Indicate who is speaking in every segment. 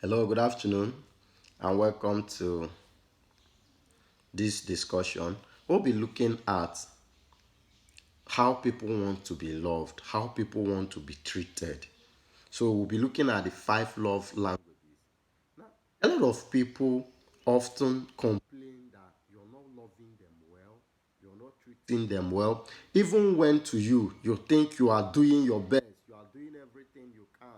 Speaker 1: Hello, good afternoon, and welcome to this discussion. We'll be looking at how people want to be loved, how people want to be treated. So, we'll be looking at the five love languages. Now, a lot of people often complain that you're not loving them well, you're not treating them well, even when to you, you think you are doing your best, you are doing everything you can.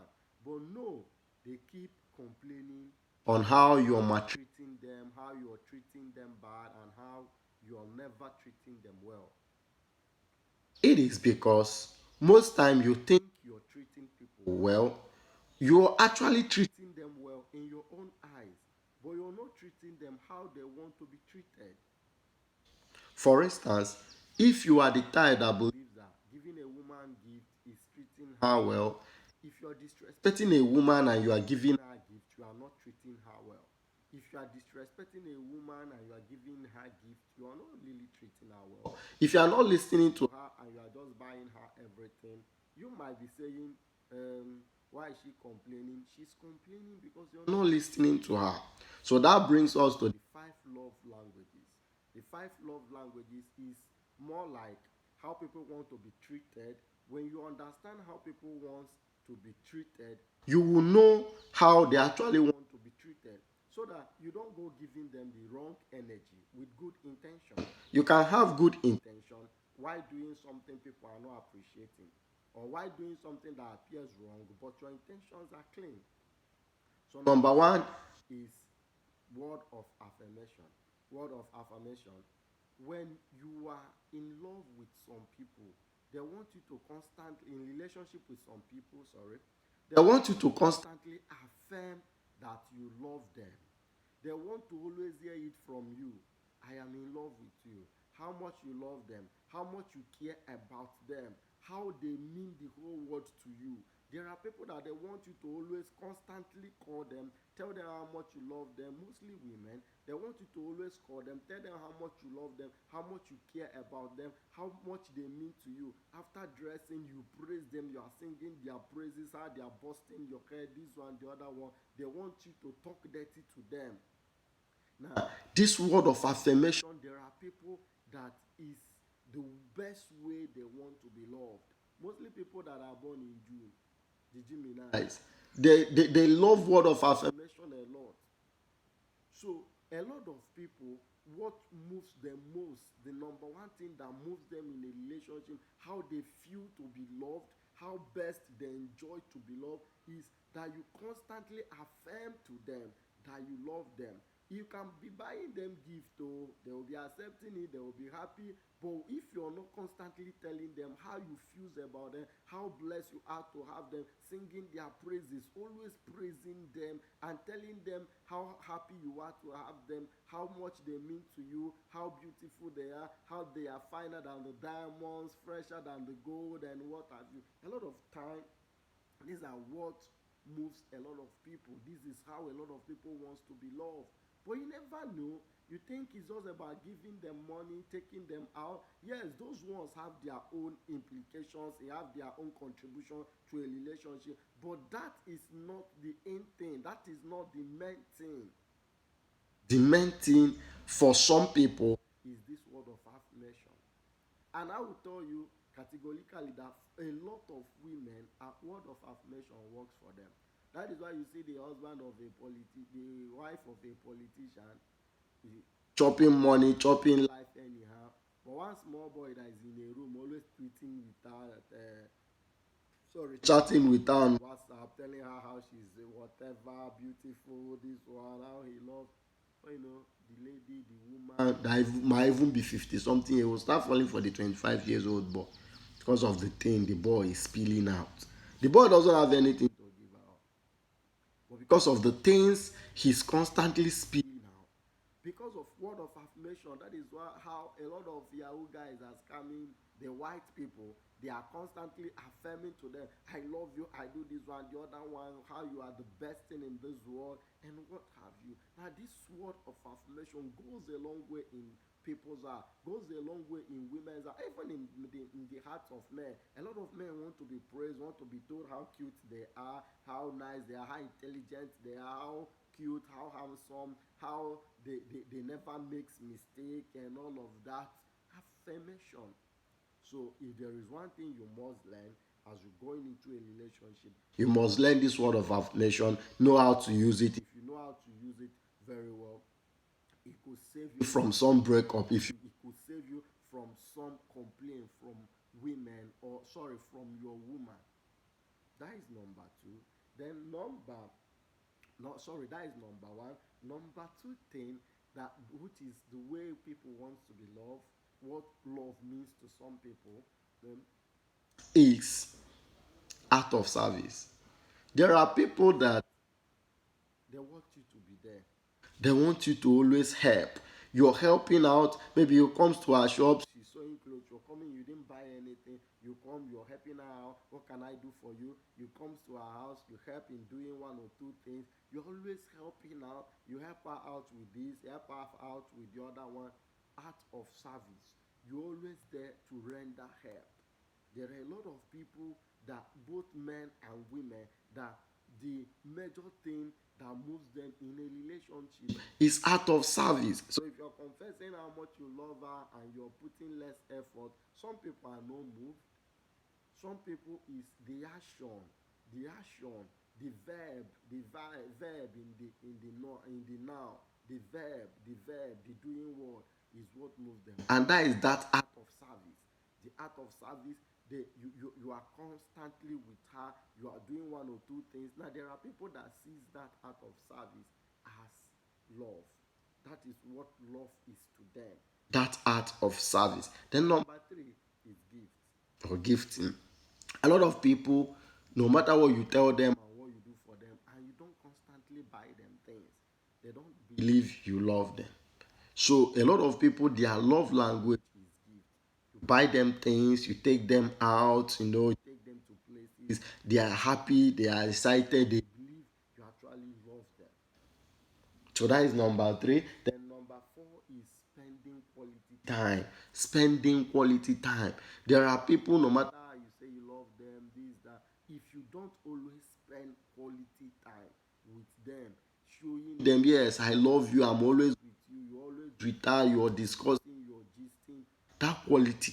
Speaker 1: But no, they keep complaining on how you're maltreating them, how you're treating them bad, and how you're never treating them well. It is because most time you think you're treating people well, you're actually treating them well in your own eyes, but you're not treating them how they want to be treated. For instance, if you are the type that believes that giving a woman gift is treating her well, if you are disrespecting a woman and you are giving her gift, you are not treating her well. If you are disrespecting a woman and you are giving her gift, you are not really treating her well. If you are not listening to her and you are just buying her everything, you might be saying, why is she complaining? She's complaining because you're not listening to her. So that brings us to the five love languages. The five love languages is more like how people want to be treated. When you understand how people want to be treated, you will know how they actually want to be treated, so that you don't go giving them the wrong energy with good intention. You can have good intention while doing something people are not appreciating, or while doing something that appears wrong, but your intentions are clean. So number one is word of affirmation. Word of affirmation. When you are in love with some people, they want you to constantly, in relationship with some people, sorry, they want you to constantly affirm that you love them. They want to always hear it from you. I am in love with you. How much you love them, how much you care about them, how they mean the whole world to you. There are people that they want you to always constantly call them, tell them how much you love them, mostly women. They want you to always call them, tell them how much you love them, how much you care about them, how much they mean to you. After dressing, you praise them, you are singing their praises, how they are busting your hair, this one, the other one. They want you to talk dirty to them. Now, this word of affirmation, there are people that is the best way they want to be loved. Mostly people that are born in June, the Geminis, they love word of affirmation a lot. So a lot of people, what moves them most, the number one thing that moves them in a relationship, how they feel to be loved, how best they enjoy to be loved, is that you constantly affirm to them that you love them. You can be buying them gift, oh, they will be accepting it, they will be happy. But if you're not constantly telling them how you feel about them, how blessed you are to have them, singing their praises, always praising them and telling them how happy you are to have them, how much they mean to you, how beautiful they are, how they are finer than the diamonds, fresher than the gold, and what have you. A lot of time, these are what moves a lot of people. This is how a lot of people wants to be loved. But you never know. You think it's just about giving them money, taking them out. Yes, those ones have their own implications, they have their own contribution to a relationship. But that is not the end thing. That is not the main thing. The main thing for some people is this word of affirmation. And I will tell you categorically that a lot of women, a word of affirmation works for them. That is why you see the husband of the wife of a politician, chopping money, chopping life anyhow. But one small boy that is in a room always tweeting with her, chatting with her on WhatsApp, telling her how she's whatever, beautiful, this one, how he loves. But the lady, the woman that might even be 50 something, he will start falling for the 25 years old boy because of the thing the boy is spilling out. The boy doesn't have anything to give out, but because of the things he's constantly spilling out, because of word of affirmation, that is how a lot of Yahoo guys are scamming the white people. They are constantly affirming to them, I love you, I do this one, the other one, how you are the best thing in this world, and what have you. Now, this word of affirmation goes a long way in people's heart, goes a long way in women's heart, even in the hearts of men. A lot of men want to be praised, want to be told how cute they are, how nice they are, how intelligent they are, how cute, how handsome, how they never makes mistake and all of that. Affirmation. So if there is one thing you must learn as you're going into a relationship, you must learn this word of affirmation, know how to use it. If you know how to use it very well, it could save you from some breakup. If you, it could save you from some complaint from women, or sorry, from your woman. That is number two. Then number no sorry, that is number one. Number two thing, that which is the way people want to be loved, what love means to some people, um, is act of service. There are people that they want you to be there. They want you to always help. You're helping out. Maybe you comes to our shops, she's sewing clothes, you're coming, you didn't buy anything. You come, you're helping her out. What can I do for you? You comes to our house, you help in doing one or two things. You're always helping out. You help her out with this, help her out with the other one. Act of service. You're always there to render help. There are a lot of people, that both men and women, that the major thing that moves them in a relationship is act of service. So if you're confessing how much you love her and you're putting less effort, some people are no moved. Some people is the action, the verb, verb in the no, in the now, the verb, the doing word is what moves them, and that is that act of service. The act of service, you are constantly with her, you are doing one or two things. Now there are people that sees that act of service as love. That is what love is to them, that act of service. Then number three is gift or gifting. A lot of people, no matter what you tell them and what you do for them, and you don't constantly buy them things, they don't believe you love them. So a lot of people, their love language is gift. You buy them things, you take them out, you take them to places, they are happy, they are excited, they believe you actually love them. So that is number three. Then number four is spending quality time. Spending quality time. There are people, no matter how you say you love them, this, that, if you don't always spend quality time with them, showing them, yes, I love you, I'm always with you, you're always with her, you're discussing, you're gisting. That quality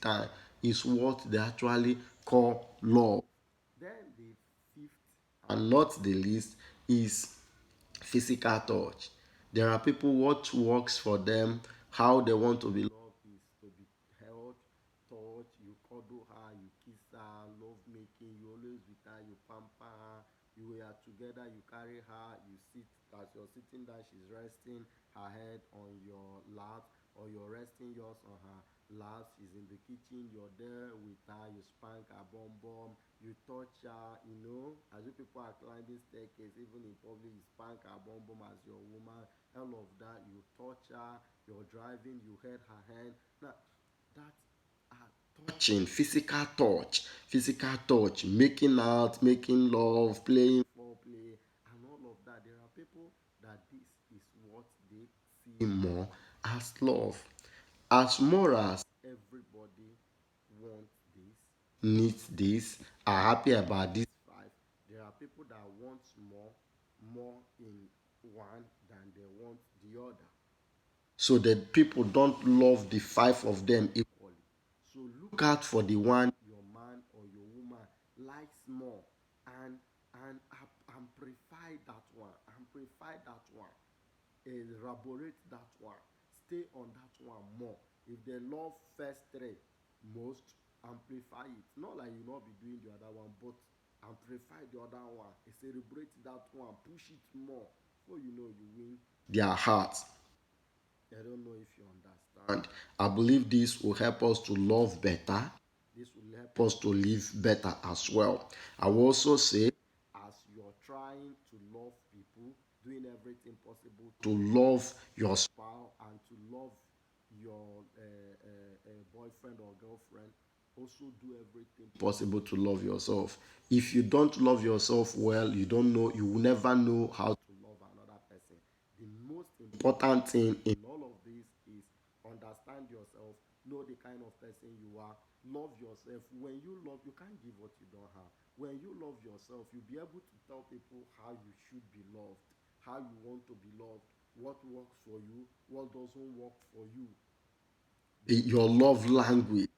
Speaker 1: time is what they actually call love. Then the fifth and not the least is physical touch. There are people what works for them, how they want to be loved is to be held, touch, you cuddle her, you kiss her, love making, you always with her, you pamper her, you are together, you carry her, you sit, as you're sitting down, she's resting her head on your lap, or you're resting yours on her lap. She's in the kitchen, you're there with her, you spank her bum bum, you touch her, as you people are climbing staircase, even in public, you spank her bum bum as your woman, all of that, you touch her, you're driving, you hold her hand. Now, that touching, physical touch, making out, making love, playing foreplay, and all of that. There are people that this is what they see more as love. As more as everybody wants this, needs this, are happy about this five, there are people that want more in one than they want the other. So that people don't love the five of them equally. So look out for the one your man or your woman likes more, and amplify that one. Amplify that one. Elaborate that one. Stay on that one more. If they love first three most, amplify it. Not like you not be doing the other one, but amplify the other one. Celebrate that one. Push it more. Before you know, you win their hearts. I don't know if you understand. I believe this will help us to love better. This will help us to live better as well. I will also say, as you're trying to love people, doing everything possible to love your spouse and to love your boyfriend or girlfriend, also do everything possible to love yourself. If you don't love yourself well, you don't know, you will never know how to love another person. The most important thing in all of this Know the kind of person you are. Love yourself. When you love, you can't give what you don't have. When you love yourself, you'll be able to tell people how you should be loved, how you want to be loved, what works for you, what doesn't work for you. Your love language.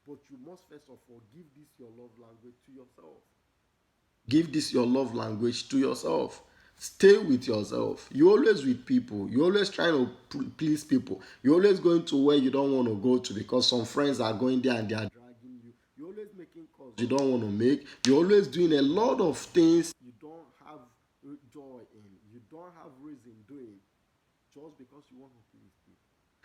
Speaker 1: But you must first of all give this your love language to yourself. Give this your love language to yourself. Stay with yourself. You always with people. You always trying to please people. You always going to where you don't want to go to because some friends are going there and they are dragging you. You always making calls you don't want to make. You're always doing a lot of things you don't have joy in. You don't have reason doing just because you want to please people.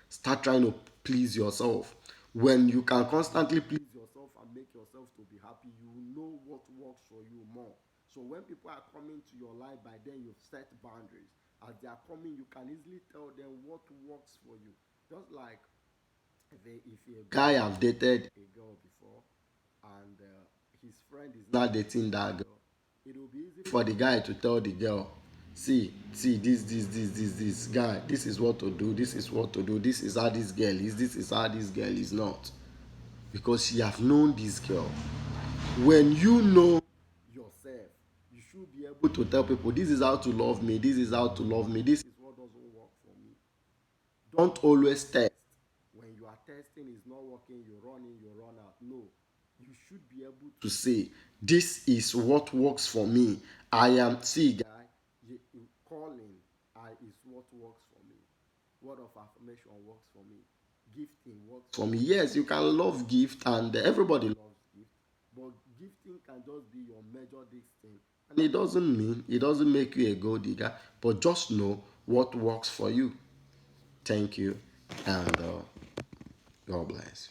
Speaker 1: Start trying to please yourself. When you can constantly please yourself and make yourself to be happy, you know what works for you more. So when people are coming to your life, by then you've set boundaries. As they are coming, you can easily tell them what works for you. Just like if a guy have dated a girl before and his friend is not dating that girl, it will be easy for the guy to tell the girl, see this guy, this is what to do, this is what to do, this is how this girl is, this is how this girl is not, because she have known this girl. When you know yourself, you should be able to tell people this is how to love me, this is how to love me, this is what doesn't work for me. Don't always test. When you are testing, it's not working, you run in, you run out. No, you should be able to say, this is what works for me. I am, see, guy, calling is what works for me. Word of affirmation works for me. Gifting works for me. Yes, you can love gift, and everybody loves gift, but gifting can just be your major this thing. And it doesn't make you a gold digger, but just know what works for you. Thank you, and God bless.